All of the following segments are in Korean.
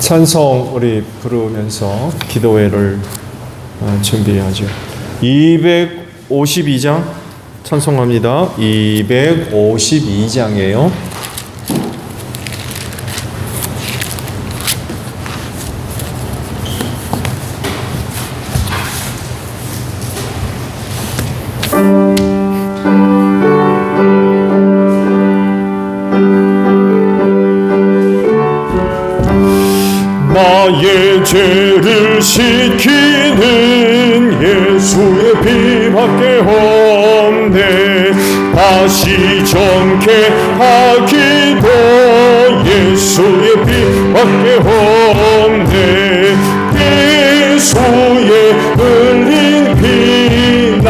찬송 우리 부르면서 기도회를 준비하죠. 252장 찬송합니다. 252장이에요. 나의 죄를 씻기는 예수의 피밖에 없네. 다시 정케하기도 예수의 피밖에 없네. 예수의 흘린 피 날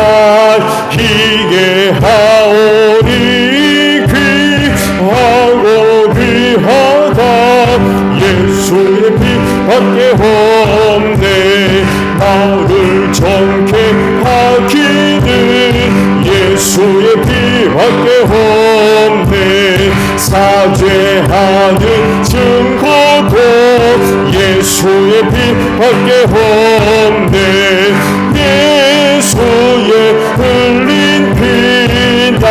희게 하오니 귀하고 귀하다. 예수의 피밖에 없네. 나를 정케 하기는 예수의 피밖에 없네. 사죄하는 증거도 예수의 피밖에 없네. 예수의 흘린 피 날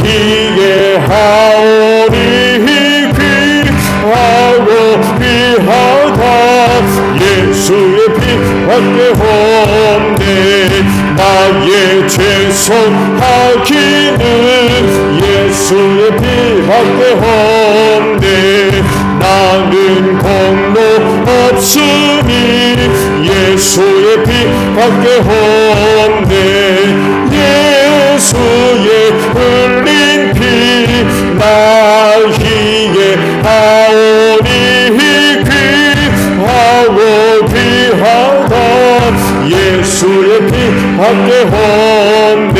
희게 하오니 귀하고 귀하다. 예수의 피밖에 없네. 나의 죄송하기는 예수의 피밖에 없네. 나는 공로 없으니 예수의 피밖에 없네. 예수의 흘린 피 날 희게 하오니 귀하고 귀하다. 예수의 피밖에 없네.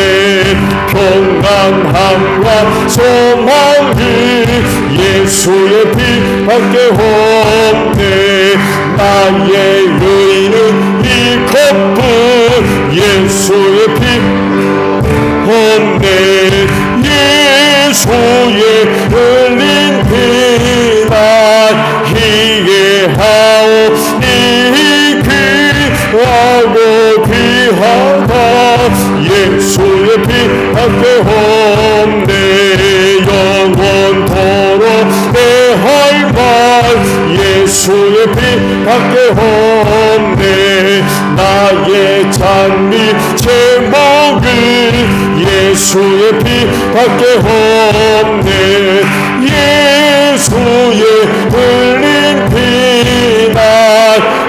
평안함과 소망이 예수의 피밖에 없네. 나의 의는 이것뿐 예수의 피 없네. 예수의 흘린 피 날 희게 하오니 귀하고 귀하다. 예수의 피밖에 없네. 영원토록 내 할 말 예수의 피밖에 없네. 나의 찬미 제목은 예수의 피밖에 없네. 예수의 흘린 피 날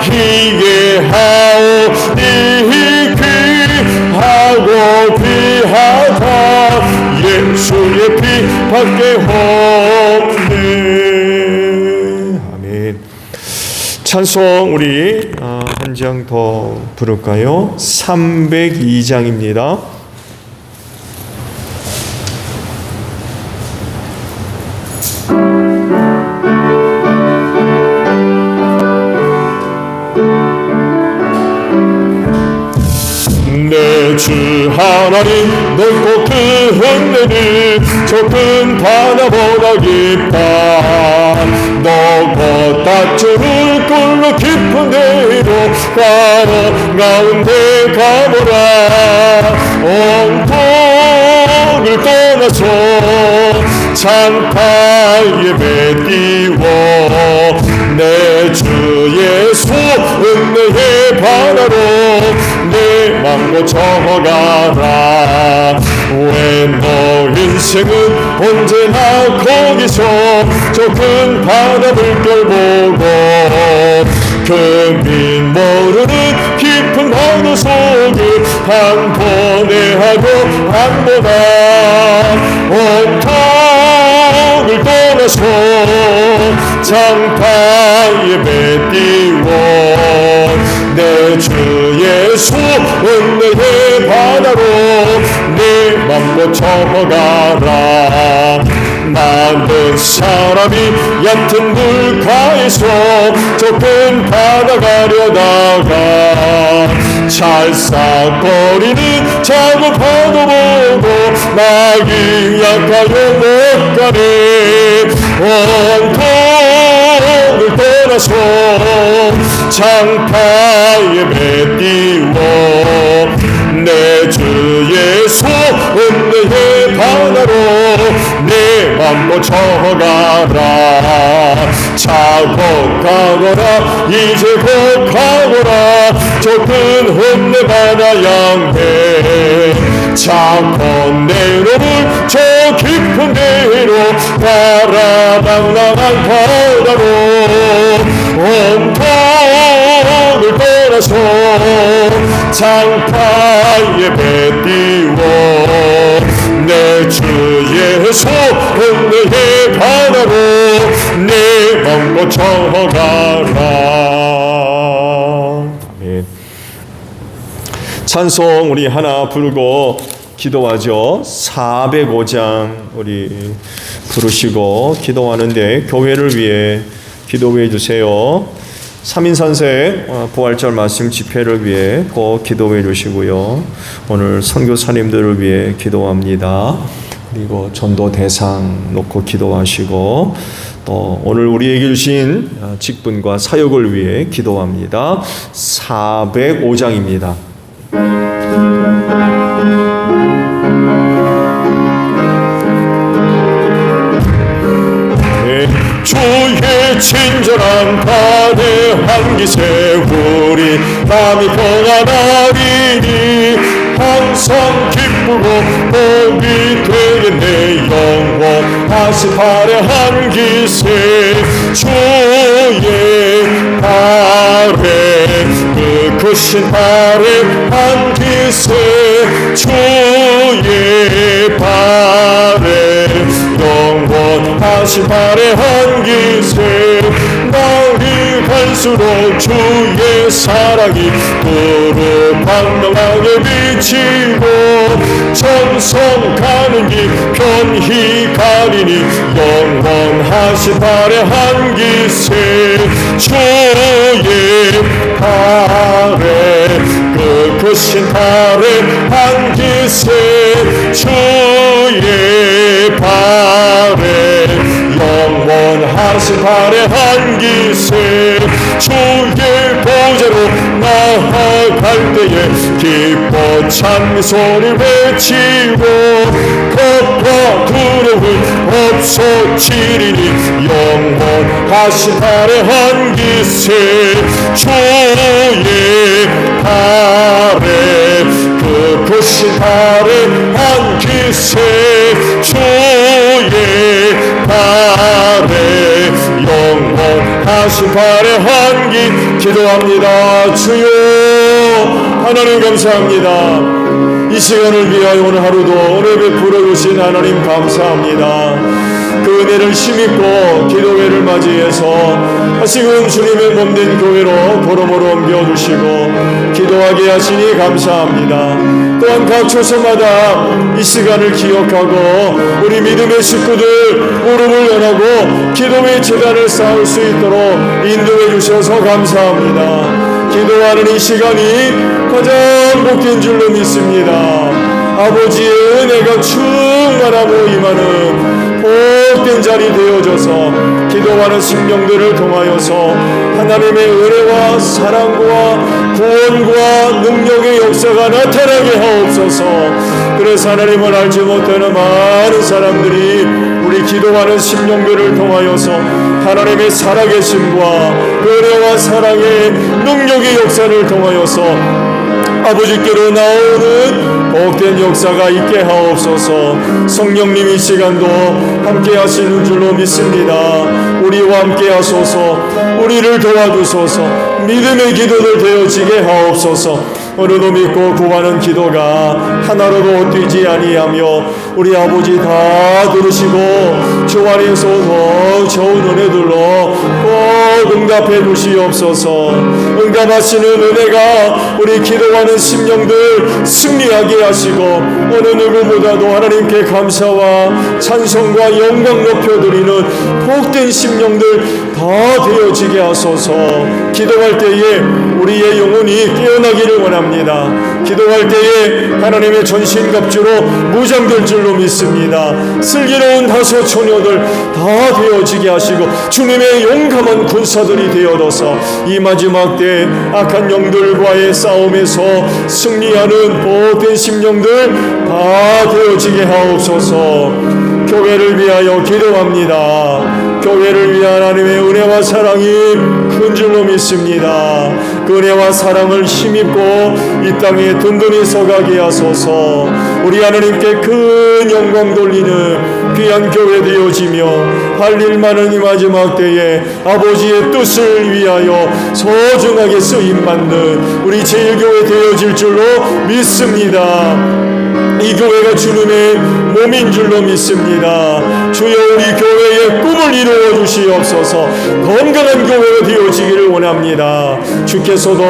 희게 하오니 귀하고 귀하다. 예수의 피밖에 없네. 아멘. 찬송 우리 한 장 더 부를까요? 302장입니다. 내 주 하나님 넓고 그 은혜는 저 큰 바다보다 깊다. 너고 다투를 꿀로 깊은 데로 가로 가운데 가보라. 온통을 떠나서 창파에 매띄워 내 주 예수 은혜의 바다로 내 맘 고쳐가라. 왜 너 인생은 언제나 거기서 저 큰 바다 물결 보고 금인 모르는 깊은 바다 속을 한 번에 하고 한 번아. 온통을 떠나서 장파에 매띄워 내 주 예수 은혜의 바다로 내 맘 고쳐가라. 많은 사람이 얕은 물가에서 저 큰 바다 가려다가 찰싹거리는 작은 파도 보고 나기 약하여 못 가네. 온통 떠나서 장파에 매띄워 내 주 예수 은혜의 바다로 내 맘 뻗쳐가라. 작곡하거라 이제 곧 가거라. 좁은 험내 바다 양대 작건 내로를 저 깊은 데로 바라당당한 바다로 온통을 떠나서 장파에 배띄워 내 주 예수 은혜의 바다로 내 맘 뻗쳐가라. 아멘. 찬송 우리 하나 부르고 기도하죠. 405장 우리 부르시고 기도하는데 교회를 위해 기도해 주세요. 3인 선생 부활절 말씀 집회를 위해 꼭 기도해 주시고요. 오늘 선교사님들을 위해 기도합니다. 그리고 전도 대상 놓고 기도하시고 또 오늘 우리에게 주신 직분과 사역을 위해 기도합니다. 405장입니다. 주의 친절한 발에 한기세 우리 마음이 평안하리니 항상 기쁘고 복이 되겠네. 영원하신 발에 한기세 주의 발에 그 크신 발에 한기세 주의 발에 영원하신 발에 한기세 날이 갈수록 주의 사랑이 푸르팡망하게 비치고 천성 가는 길 편히 가리니 영원하신 발에 한기세 주의 발에 그 크신 발에 한기세 주의 발에 영원하신 발에 한기세 주의 보좌로 나아갈 때에 기뻐 찬미소를 외치고 겁과 두려움 없어지리니 영원하신 발에 한기세 주의 발에 그 크신 발에 한기세 주의 발에 영원하신 발에 한기 기도합니다. 주여 하나님 감사합니다. 이 시간을 위하여 오늘 하루도 은혜 베풀어 주신 하나님 감사합니다. 그 은혜를 힘입고 기도회를 맞이해서 다시금 주님의 몸된 교회로 보름으로 옮겨주시고 기도하게 하시니 감사합니다. 또한 각 초소마다 이 시간을 기억하고 우리 믿음의 식구들 무릎을 연하고 기도의 재단을 쌓을 수 있도록 인도해 주셔서 감사합니다. 기도하는 이 시간이 가장 복된 줄로 믿습니다. 아버지의 은혜가 충만하고 임하는 복된 자리 되어져서 기도하는 심령들을 통하여서 하나님의 은혜와 사랑과 구원과 능력의 역사가 나타나게 하옵소서. 그래서 하나님을 알지 못하는 많은 사람들이 우리 기도하는 심령들을 통하여서 하나님의 살아계심과 은혜와 사랑의 능력의 역사를 통하여서 아버지께로 나오는 복된 역사가 있게 하옵소서. 성령님 이 시간도 함께 하시는 줄로 믿습니다. 우리와 함께 하소서. 우리를 도와주소서. 믿음의 기도들 되어지게 하옵소서. 오늘도 믿고 구하는 기도가 하나로도 뛰지 아니하며 우리 아버지 다 들으시고 주 안에서 더 좋은 은혜들로 꼭 응답해 주시옵소서. 응답하시는 은혜가 우리 기도하는 심령들 승리하게 하시고 어느 누구보다도 하나님께 감사와 찬송과 영광 높여드리는 복된 심령들 다 되어지게 하소서. 기도할 때에 우리의 영혼이 깨어나기를 원합니다. 기도할 때에 하나님의 전신갑주로 무장될 줄로 믿습니다. 슬기로운 다섯 처녀들 다 되어지게 하시고 주님의 용감한 군사들이 되어져서 이 마지막 때 악한 영들과의 싸움에서 승리하는 복된 심령들 다 되어지게 하옵소서. 교회를 위하여 기도합니다. 교회를 위한 하나님의 은혜와 사랑이 큰 줄로 믿습니다. 그 은혜와 사랑을 힘입고 이 땅에 든든히 서가게 하소서. 우리 하나님께 큰 영광 돌리는 귀한 교회 되어지며 할 일 많은 이 마지막 때에 아버지의 뜻을 위하여 소중하게 쓰임받는 우리 제일교회 되어질 줄로 믿습니다. 이 교회가 주님의 몸인 줄로 믿습니다. 주여 우리 교회의 꿈을 이루어 주시옵소서. 건강한 교회가 되어지기를 원합니다. 주께서도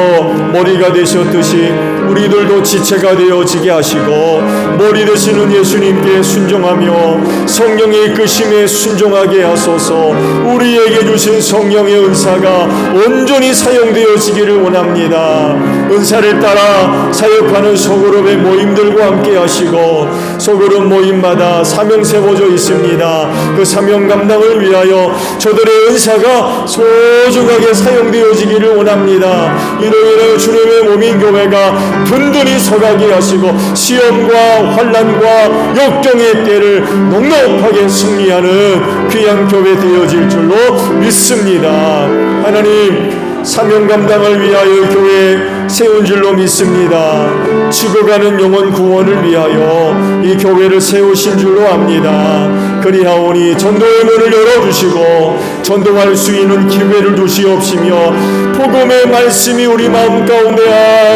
머리가 되셨듯이 우리들도 지체가 되어지게 하시고 머리 되시는 예수님께 순종하며 성령의 이끄심에 순종하게 하소서. 우리에게 주신 성령의 은사가 온전히 사용되어지기를 원합니다. 은사를 따라 사역하는 소그룹의 모임들과 함께 하시고 소그룹 모임마다 사명 세워져 있습니다. 그 사명 감당을 위하여 저들의 은사가 소중하게 사용되어지기를 원합니다. 이로 인하여 주님의 몸인 교회가 든든히 서가게 하시고 시험과 환난과 역경의 때를 넉넉하게 승리하는 귀한 교회 되어질 줄로 믿습니다. 하나님, 사명 감당을 위하여 교회 세운 줄로 믿습니다. 죽어가는 영혼 구원을 위하여 이 교회를 세우신 줄로 압니다. 그리하오니 전도의 문을 열어주시고 전도할 수 있는 기회를 주시옵시며 복음의 말씀이 우리 마음 가운데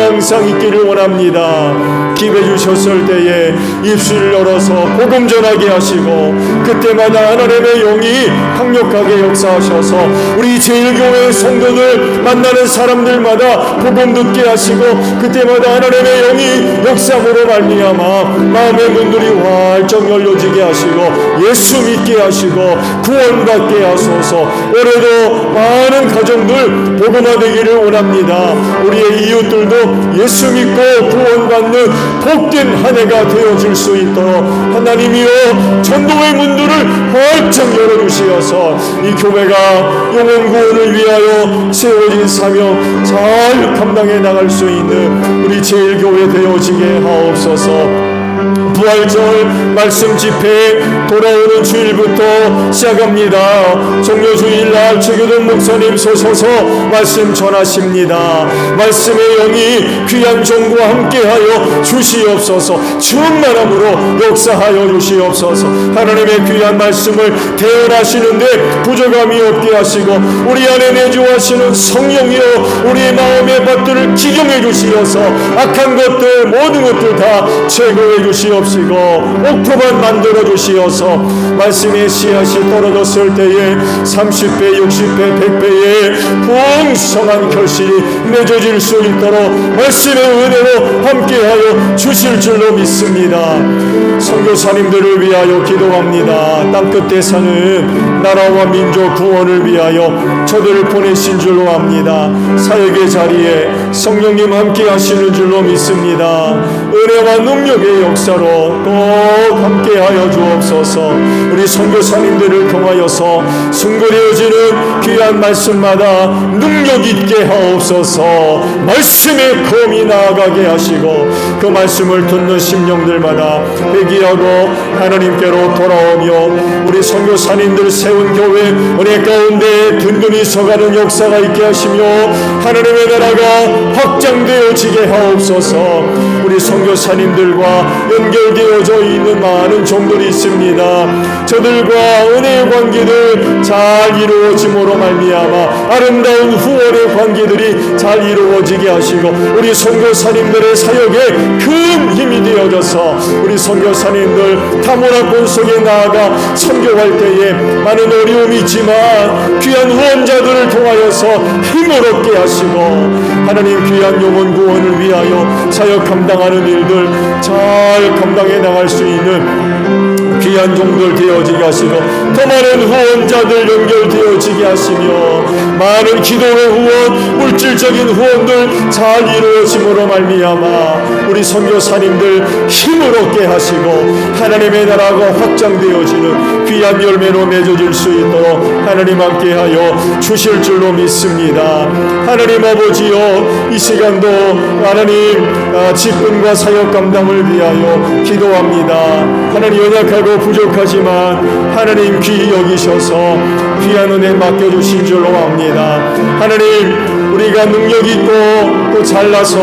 항상 있기를 원합니다. 기회 주셨을 때에 입술을 열어서 복음 전하게 하시고 그때마다 하나님의 영이 강력하게 역사하셔서 우리 제일교회 성도들 만나는 사람들마다 복음 듣게 하시고 그때마다 하나님의 영이 역사함으로 말미암아 마음의 문들이 활짝 열려지게 하시고 예수 믿게 하시고 구원받게 하소서. 올해도 많은 가정들 복음화되기를 원합니다. 우리의 이웃들도 예수 믿고 구원받는 복된 한 해가 되어줄 수 있도록 하나님이여 전도의 문들을 활짝 열어주시어서 이 교회가 영혼 구원을 위하여 세워진 사명 잘 감당해 나갈 수 있는 우리 제일교회 되어지게 하옵소서. 부활절 말씀 집회 돌아오는 주일부터 시작합니다. 종료주일날 최교동 목사님 서셔서 말씀 전하십니다. 말씀의 영이 귀한 종과 함께하여 주시옵소서. 충만함으로 역사하여 주시옵소서. 하나님의 귀한 말씀을 대언하시는데 부족함이 없게 하시고 우리 안에 내주하시는 성령이여 우리 마음의 밭들을 기경해 주시어서 악한 것들 모든 것들 다 제거해 주시옵소서. 옥토만 만들어 주시어서 말씀의 씨앗이 떨어졌을 때에 30배, 60배, 100배의 풍성한 결실이 맺어질 수 있도록 말씀의 은혜로 함께하여 주실 줄로 믿습니다. 선교사님들을 위하여 기도합니다. 땅끝에 사는 나라와 민족 구원을 위하여 저들을 보내신 줄로 압니다. 사역의 자리에 성령님 함께 하시는 줄로 믿습니다. 은혜와 능력의 역사로 꼭 함께하여 주옵소서. 우리 선교사님들을 통하여서 순거되어지는 귀한 말씀마다 능력 있게 하옵소서. 말씀의 검이 나아가게 하시고 그 말씀을 듣는 심령들마다 회개하고 하나님께로 돌아오며 우리 선교사님들 세운 교회 은혜 가운데 든든히 서가는 역사가 있게 하시며 하나님의 나라가 확장되어지게 하옵소서. 우리 선교사님들과 연결되어져 있는 많은 종들이 있습니다. 저들과 은혜의 관계들 잘 이루어짐으로 말미암아 아름다운 후원의 관계들이 잘 이루어지게 하시고 우리 선교사님들의 사역에 큰 힘이 되어져서 우리 선교사님들 타문화권 속에 나아가 선교할 때에 많은 어려움이 있지만 귀한 후원자들을 통하여서 힘을 얻게 하시고 하나님 귀한 영혼 구원을 위하여 사역 감당하는 일들 잘 감당해 나갈 수 있는 귀한 귀한 종들 되어지게 하시고 더 많은 후원자들 연결되어지게 하시며 많은 기도의 후원, 물질적인 후원들 잘 이루어짐으로 말미암아 우리 선교사님들 힘을 얻게 하시고 하나님의 나라가 확장되어지는 귀한 열매로 맺어질 수 있도록 하나님 함께하여 주실 줄로 믿습니다. 하나님 아버지여, 이 시간도 하나님 직분과 사역 감당을 위하여 기도합니다. 하나님 연약하고 부족하지만 하나님 귀히 여기셔서 귀한 은혜 맡겨주신 줄로 압니다. 하나님 우리가 능력 있고 또 잘나서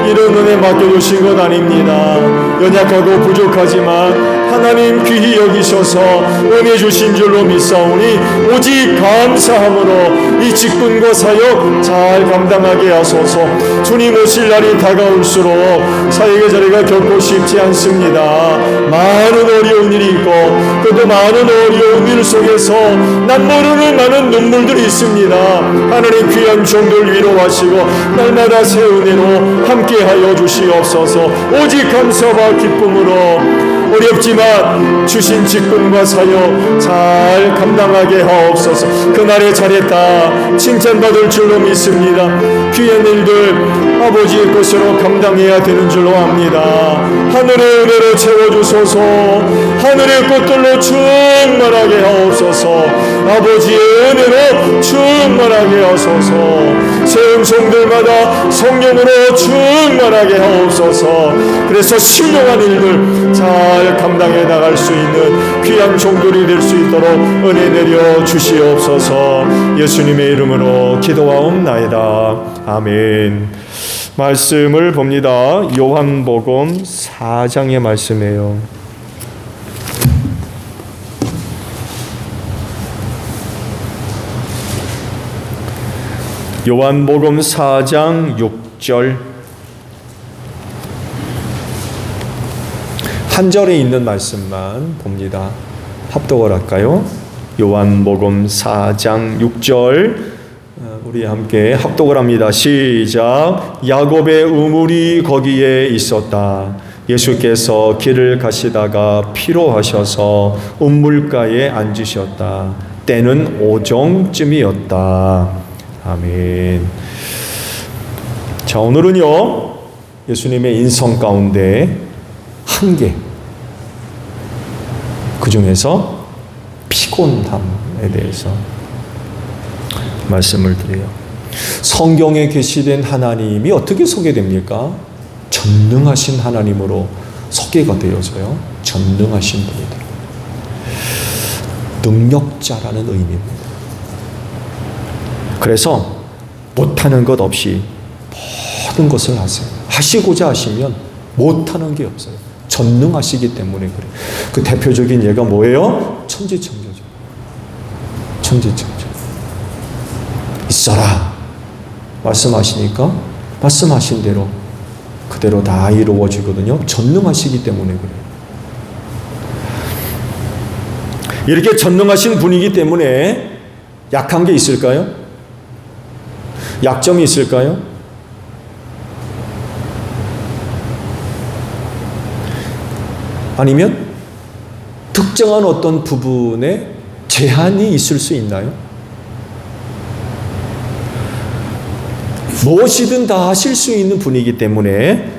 이런 은혜 맡겨주신 것 아닙니다. 연약하고 부족하지만 하나님 귀히 여기셔서 은혜 주신 줄로 믿사오니 오직 감사함으로 이 직분과 사역 잘 감당하게 하소서. 주님 오실 날이 다가올수록 사역의 자리가 결코 쉽지 않습니다. 많은 어려운 일이 있고 또 많은 어려운 일 속에서 난 모르는 많은 눈물들이 있습니다. 하나님 귀한 종들 위로하시고 날마다 새 은혜로 함께하여 주시옵소서. 오직 감사와 기쁨으로 어렵지만 주신 직분과 사역 잘 감당하게 하옵소서. 그날에 잘했다 칭찬받을 줄로 믿습니다. 귀한 일들 아버지의 것으로 감당해야 되는 줄로 압니다. 하늘의 은혜로 채워주소서. 하늘의 꽃들로 충만하게 하옵소서. 아버지의 은혜로 충만하게 하소서. 새 음성들마다 성령으로 충만하게 하옵소서. 그래서 신령한 일들 잘 감당해 나갈 수 있는 귀한 종들이 될 수 있도록 은혜 내려 주시옵소서. 예수님의 이름으로 기도하옵나이다. 아멘. 말씀을 봅니다. 요한복음 4장의 말씀이에요. 요한복음 4장 6절 한 절에 있는 말씀만 봅니다. 합독을 할까요? 요한복음 4장 6절 우리 함께 합독을 합니다. 시작. 야곱의 우물이 거기에 있었다. 예수께서 길을 가시다가 피로하셔서 우물가에 앉으셨다. 때는 오정쯤이었다. 아멘. 자, 오늘은요 예수님의 인성 가운데 한계, 그 중에서 피곤함에 대해서 말씀을 드려요. 성경에 계시된 하나님이 어떻게 소개됩니까? 전능하신 하나님으로 소개가 되어져요. 전능하신 분이다. 능력자라는 의미입니다. 그래서 못하는 것 없이 모든 것을 하세요. 하시고자 하시면 못하는 게 없어요. 전능하시기 때문에 그래요. 그 대표적인 예가 뭐예요? 천지창조죠. 천지창조. 있어라 말씀하시니까 말씀하신 대로 그대로 다 이루어지거든요. 전능하시기 때문에 그래요. 이렇게 전능하신 분이기 때문에 약한 게 있을까요? 약점이 있을까요? 아니면 특정한 어떤 부분에 제한이 있을 수 있나요? 무엇이든 다 하실 수 있는 분이기 때문에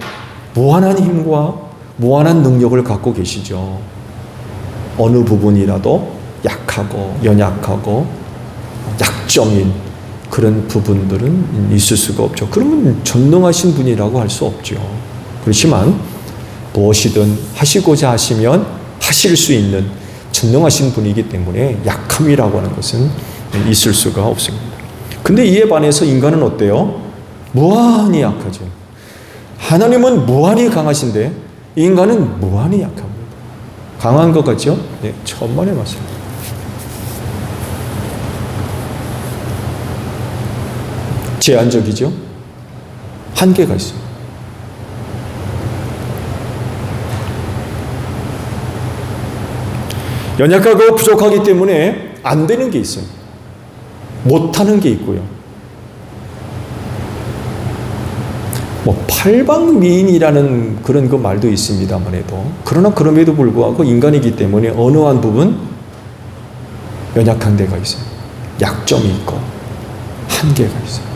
무한한 힘과 무한한 능력을 갖고 계시죠. 어느 부분이라도 약하고 연약하고 약점인 그런 부분들은 있을 수가 없죠. 그러면 전능하신 분이라고 할 수 없죠. 그렇지만 무엇이든 하시고자 하시면 하실 수 있는 전능하신 분이기 때문에 약함이라고 하는 것은 있을 수가 없습니다. 근데 이에 반해서 인간은 어때요? 무한히 약하죠. 하나님은 무한히 강하신데 인간은 무한히 약합니다. 강한 것 같죠? 네, 천만에 맞습니다. 제한적이죠? 한계가 있어요. 연약하고 부족하기 때문에 안 되는 게 있어요. 못하는 게 있고요. 뭐 팔방미인이라는 그런 그 말도 있습니다만 해도, 그러나 그럼에도 불구하고 인간이기 때문에 어느 한 부분 연약한 데가 있어요. 약점이 있고 한계가 있어요.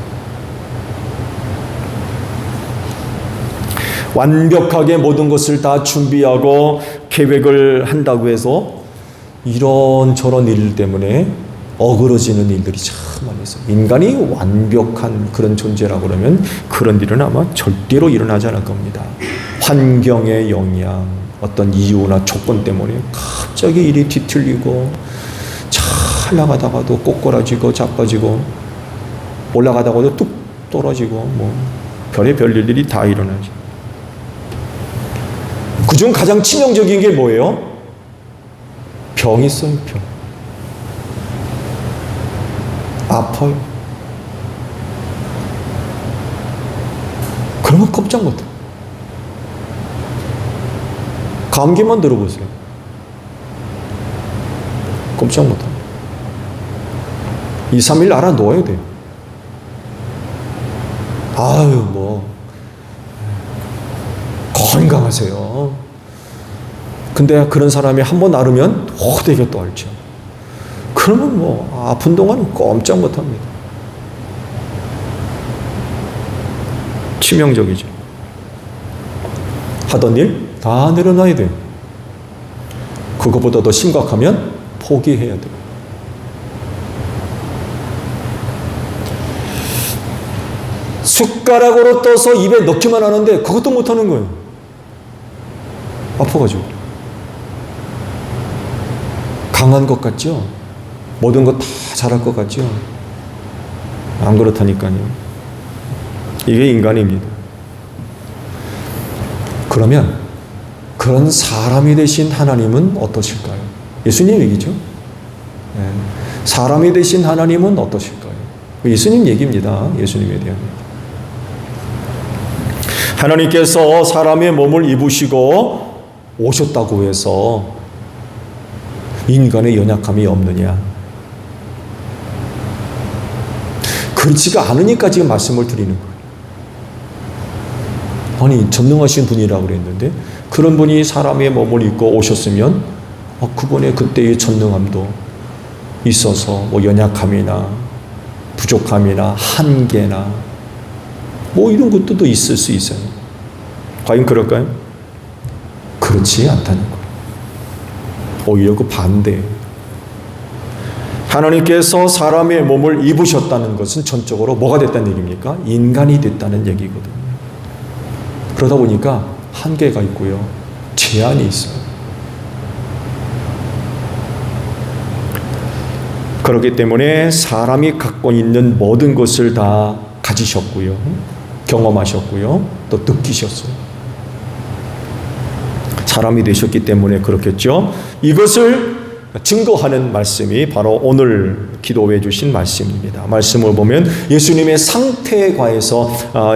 완벽하게 모든 것을 다 준비하고 계획을 한다고 해서 이런저런 일 때문에 어그러지는 일들이 참 많이 있어요. 인간이 완벽한 그런 존재라고 그러면 그런 일은 아마 절대로 일어나지 않을 겁니다. 환경의 영향, 어떤 이유나 조건 때문에 갑자기 일이 뒤틀리고 잘 나가다가도 꼬꾸라지고 자빠지고 올라가다가도 뚝 떨어지고 뭐 별의별 일들이 다 일어나죠. 그중 가장 치명적인 게 뭐예요? 병이 있어요. 병. 아파요. 그러면 꼼짝 못해. 감기만 들어보세요. 꼼짝 못해. 2, 3일 알아 놓아야 돼요. 아유, 뭐 건강하세요. 근데 그런 사람이 한번 앓으면 호되게 또 앓죠. 그러면 뭐 아픈 동안 꼼짝 못합니다. 치명적이죠. 하던 일 다 내려놔야 돼요. 그것보다 더 심각하면 포기해야 돼요. 숟가락으로 떠서 입에 넣기만 하는데 그것도 못하는 거예요. 아파가지고. 강한 것 같죠? 모든 것 다 잘할 것 같죠? 안 그렇다니까요. 이게 인간입니다. 그러면 그런 사람이 되신 하나님은 어떠실까요? 예수님 얘기죠. 네. 사람이 되신 하나님은 어떠실까요? 예수님 얘기입니다. 예수님에 대한. 하나님께서 사람의 몸을 입으시고 오셨다고 해서 인간의 연약함이 없느냐? 그렇지가 않으니까 지금 말씀을 드리는 거예요. 아니, 전능하신 분이라고 그랬는데 그런 분이 사람의 몸을 입고 오셨으면 그분의 그때의 전능함도 있어서 뭐 연약함이나 부족함이나 한계나 뭐 이런 것도 있을 수 있어요. 과연 그럴까요? 그렇지 않다는 거예요. 오히려 그 반대. 하나님께서 사람의 몸을 입으셨다는 것은 전적으로 뭐가 됐다는 얘기입니까? 인간이 됐다는 얘기거든요. 그러다 보니까 한계가 있고요. 제한이 있어요. 그렇기 때문에 사람이 갖고 있는 모든 것을 다 가지셨고요. 경험하셨고요. 또 느끼셨어요. 사람이 되셨기 때문에 그렇겠죠. 이것을 증거하는 말씀이 바로 오늘 기도해 주신 말씀입니다. 말씀을 보면 예수님의 상태에 관해서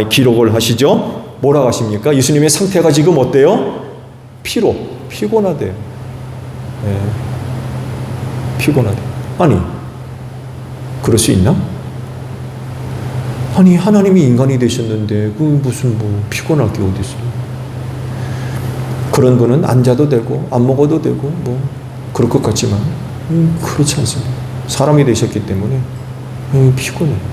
기록을 하시죠. 뭐라고 하십니까? 예수님의 상태가 지금 어때요? 피곤하대요. 네. 피곤하대. 아니, 그럴 수 있나? 아니, 하나님이 인간이 되셨는데 그 무슨 뭐 피곤할 게 어디 있어요? 그런 분은 앉아도 되고 안 먹어도 되고 뭐 그럴 것 같지만 그렇지 않습니다. 사람이 되셨기 때문에 피곤해요.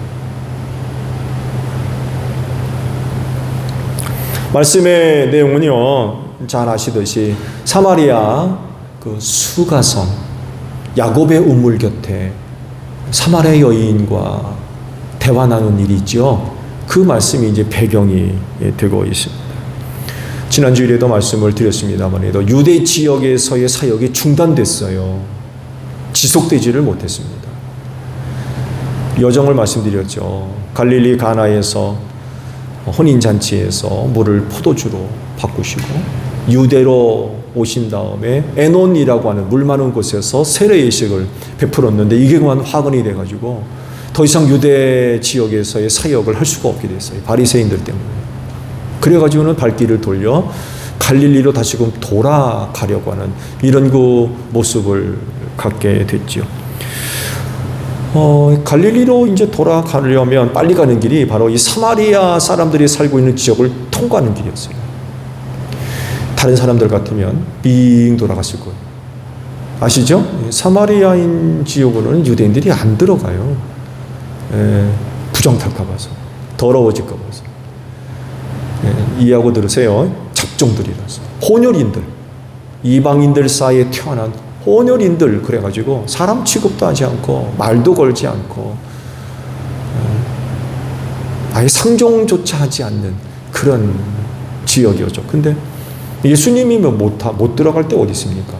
말씀의 내용은요, 잘 아시듯이 사마리아 그 수가성 야곱의 우물 곁에 사마리아 여인과 대화 나눈 일이 있죠. 그 말씀이 이제 배경이 되고 있습니다. 지난주일에도 말씀을 드렸습니다만 해도 유대 지역에서의 사역이 중단됐어요. 지속되지를 못했습니다. 여정을 말씀드렸죠. 갈릴리 가나에서 혼인잔치에서 물을 포도주로 바꾸시고 유대로 오신 다음에 에논이라고 하는 물 많은 곳에서 세례 예식을 베풀었는데 이게 그만 화근이 돼가지고 더 이상 유대 지역에서의 사역을 할 수가 없게 됐어요. 바리새인들 때문에. 그래가지고는 발길을 돌려 갈릴리로 다시금 돌아가려고 하는 이런 그 모습을 갖게 됐죠. 갈릴리로 이제 돌아가려면 빨리 가는 길이 바로 이 사마리아 사람들이 살고 있는 지역을 통과하는 길이었어요. 다른 사람들 같으면 빙 돌아갔을 거예요. 아시죠? 사마리아인 지역으로는 유대인들이 안 들어가요. 부정탈까 봐서, 더러워질까 봐서. 이해하고 들으세요. 잡종들이라서, 혼혈인들, 이방인들 사이에 태어난 혼혈인들, 그래가지고 사람 취급도 하지 않고 말도 걸지 않고 아예 상종조차 하지 않는 그런 지역이었죠. 근데 예수님이면 못 들어갈 때 어디 있습니까?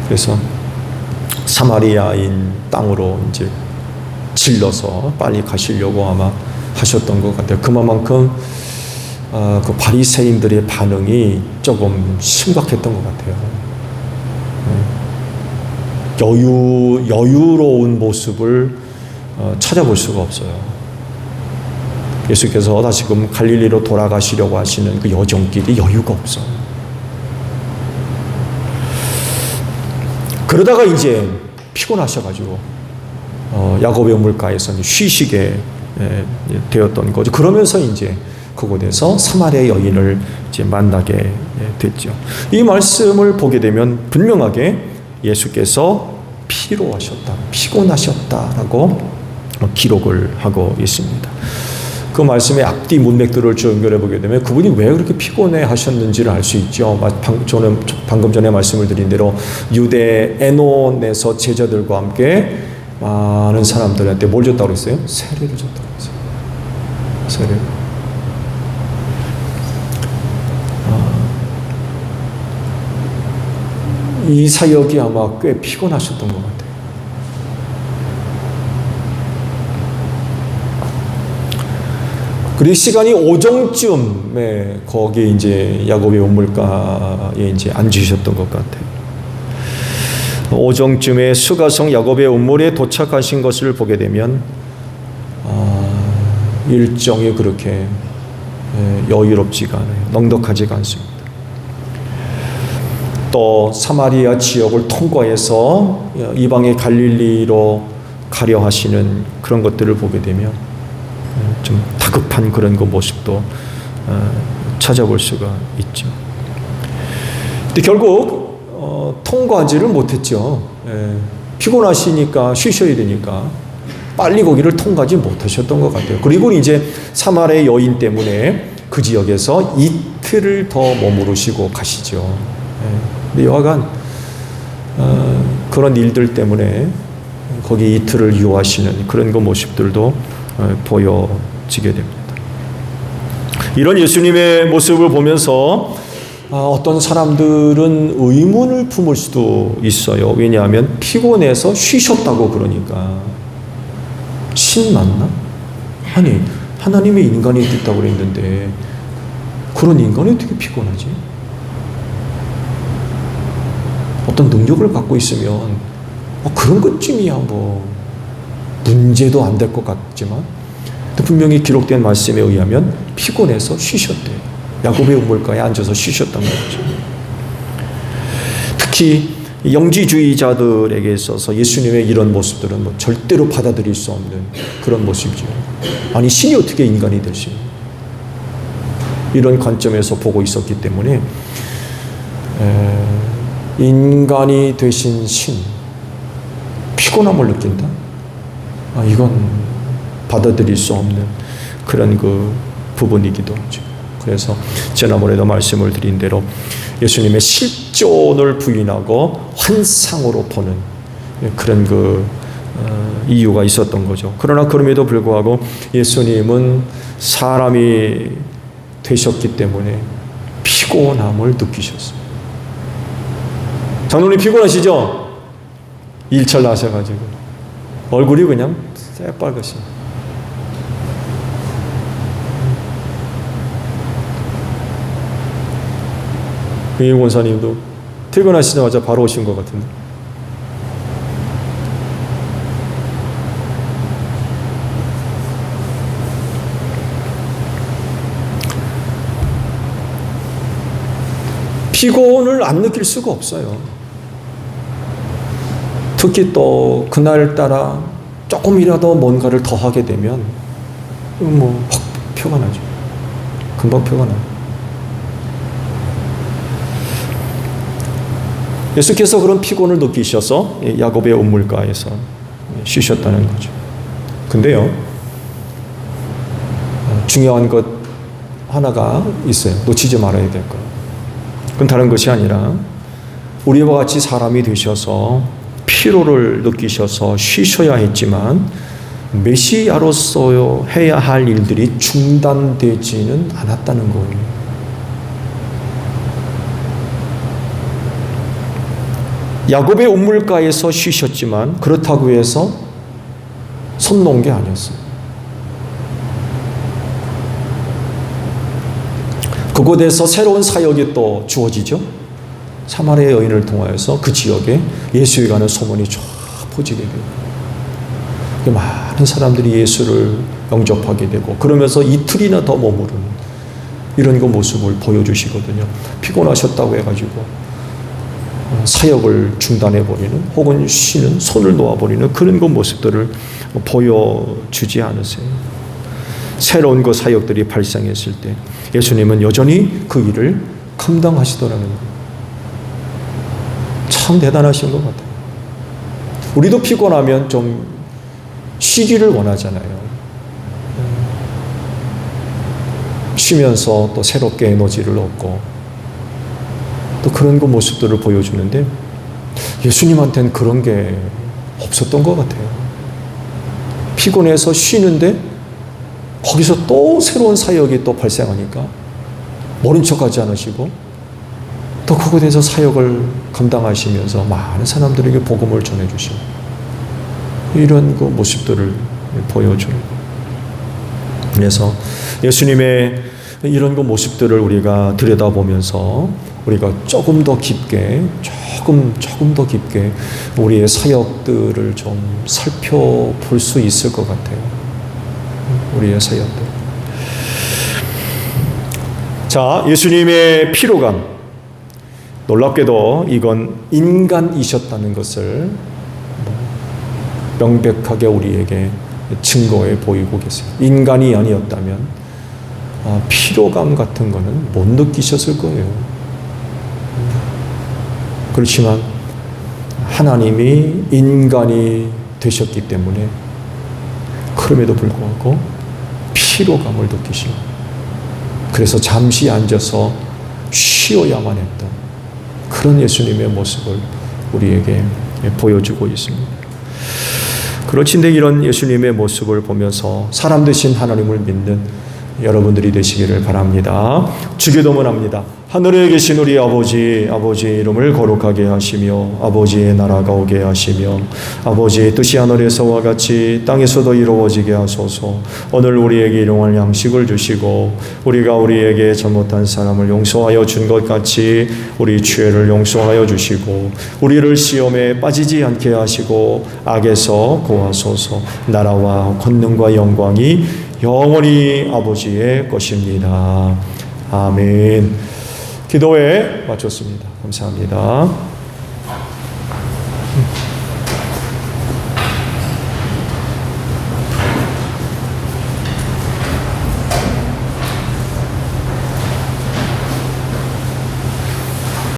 그래서 사마리아인 땅으로 이제 질러서 빨리 가시려고 아마 하셨던 것 같아요. 그만큼 그 바리새인들의 반응이 조금 심각했던 것 같아요. 여유로운 모습을 찾아볼 수가 없어요. 예수께서 다시금 갈릴리로 돌아가시려고 하시는 그 여정길이 여유가 없어요. 그러다가 이제 피곤하셔가지고 야곱의 우물가에서 쉬시게 되었던 거죠. 그러면서 이제 그곳에서 사마리아 여인을 이제 만나게 됐죠. 이 말씀을 보게 되면 분명하게 예수께서 피로하셨다, 피곤하셨다라고 기록을 하고 있습니다. 그 말씀의 앞뒤 문맥들을 좀 연결해 보게 되면 그분이 왜 그렇게 피곤해 하셨는지를 알 수 있죠. 저는 방금 전에 말씀을 드린 대로 유대 에논에서 제자들과 함께 많은 사람들한테 뭘 줬다고 그랬어요? 세례를 줬다고 그랬어요. 세례. 이 사역이 아마 꽤 피곤하셨던 것 같아요. 그리고 시간이 오정쯤에 거기에 이제 야곱의 우물가에 이제 앉으셨던 것 같아요. 오정쯤에 수가성 야곱의 우물에 도착하신 것을 보게 되면 일정이 그렇게 여유롭지가 않아요. 넉넉하지가 않습니다. 또 사마리아 지역을 통과해서 이방의 갈릴리로 가려 하시는 그런 것들을 보게 되면 좀 다급한 그런 그 모습도 찾아볼 수가 있죠. 근데 결국 통과하지를 못했죠. 피곤하시니까 쉬셔야 되니까 빨리 거기를 통과하지 못하셨던 것 같아요. 그리고 이제 사마리아 여인 때문에 그 지역에서 이틀을 더 머무르시고 가시죠. 여하간 그런 일들 때문에 거기 이틀을 유하시는 그런 그 모습들도 보여지게 됩니다. 이런 예수님의 모습을 보면서 어떤 사람들은 의문을 품을 수도 있어요. 왜냐하면 피곤해서 쉬셨다고 그러니까 신 맞나? 아니 하나님의 인간이 됐다고 그랬는데 그런 인간이 어떻게 피곤하지? 어떤 능력을 갖고 있으면 그런 것쯤이야 뭐 문제도 안 될 것 같지만 분명히 기록된 말씀에 의하면 피곤해서 쉬셨대요. 야곱의 우물가에 앉아서 쉬셨던 거죠. 특히 영지주의자들에게 있어서 예수님의 이런 모습들은 뭐 절대로 받아들일 수 없는 그런 모습이죠. 아니 신이 어떻게 인간이 될 수 있는 이런 관점에서 보고 있었기 때문에 인간이 되신 신 피곤함을 느낀다? 이건 받아들일 수 없는 그런 그 부분이기도 하죠. 그래서 지난번에도 말씀을 드린 대로 예수님의 실존을 부인하고 환상으로 보는 그런 그 이유가 있었던 거죠. 그러나 그럼에도 불구하고 예수님은 사람이 되셨기 때문에 피곤함을 느끼셨어요. 장로님 피곤하시죠? 일철 나셔가지고 얼굴이 그냥 새빨갛습니다. 이 권사님도 퇴근하시자마자 바로 오신 것 같은데. 피곤을 안 느낄 수가 없어요. 특히 또 그날따라 조금이라도 뭔가를 더 하게 되면 확 표가 나죠. 금방 표가 나요. 예수께서 그런 피곤을 느끼셔서 야곱의 우물가에서 쉬셨다는 거죠. 근데요, 중요한 것 하나가 있어요. 놓치지 말아야 될 것. 그건 다른 것이 아니라 우리와 같이 사람이 되셔서 피로를 느끼셔서 쉬셔야 했지만 메시아로서 해야 할 일들이 중단되지는 않았다는 거예요. 야곱의 우물가에서 쉬셨지만 그렇다고 해서 손 놓은 게 아니었어요. 그곳에서 새로운 사역이 또 주어지죠. 사마리아 여인을 통하여서 그 지역에 예수에 관한 소문이 쫙 퍼지게 되고 많은 사람들이 예수를 영접하게 되고 그러면서 이틀이나 더 머무르는 이런 그 모습을 보여주시거든요. 피곤하셨다고 해가지고 사역을 중단해버리는 혹은 쉬는 손을 놓아버리는 그런 그 모습들을 보여주지 않으세요. 새로운 그 사역들이 발생했을 때 예수님은 여전히 그 일을 감당하시더라는 거예요. 참 대단하신 것 같아요. 우리도 피곤하면 좀 쉬기를 원하잖아요. 쉬면서 또 새롭게 에너지를 얻고 또 그런 그 모습들을 보여주는데 예수님한테는 그런 게 없었던 것 같아요. 피곤해서 쉬는데 거기서 또 새로운 사역이 또 발생하니까 모른 척하지 않으시고 또 그곳에서 사역을 감당하시면서 많은 사람들에게 복음을 전해주시고 이런 그 모습들을 보여주는 거예요. 그래서 예수님의 이런 그 모습들을 우리가 들여다보면서 우리가 조금 더 깊게 조금 더 깊게 우리의 사역들을 좀 살펴볼 수 있을 것 같아요. 우리의 사역들. 자, 예수님의 피로감. 놀랍게도 이건 인간이셨다는 것을 명백하게 우리에게 증거해 보이고 계세요. 인간이 아니었다면 피로감 같은 거는 못 느끼셨을 거예요. 그렇지만 하나님이 인간이 되셨기 때문에 그럼에도 불구하고 피로감을 느끼시고 그래서 잠시 앉아서 쉬어야만 했던 그런 예수님의 모습을 우리에게 보여주고 있습니다. 그렇신데 이런 예수님의 모습을 보면서 사람 되신 하나님을 믿는 여러분들이 되시기를 바랍니다. 주기도문합니다. 하늘에 계신 우리 아버지, 아버지의 이름을 거룩하게 하시며 아버지의 나라가 오게 하시며 아버지의 뜻이 하늘에서와 같이 땅에서도 이루어지게 하소서. 오늘 우리에게 일용할 양식을 주시고 우리가 우리에게 잘못한 사람을 용서하여 준 것 같이 우리 죄를 용서하여 주시고 우리를 시험에 빠지지 않게 하시고 악에서 구하소서. 나라와 권능과 영광이 영원히 아버지의 것입니다. 아멘. 기도에 마쳤습니다. 감사합니다.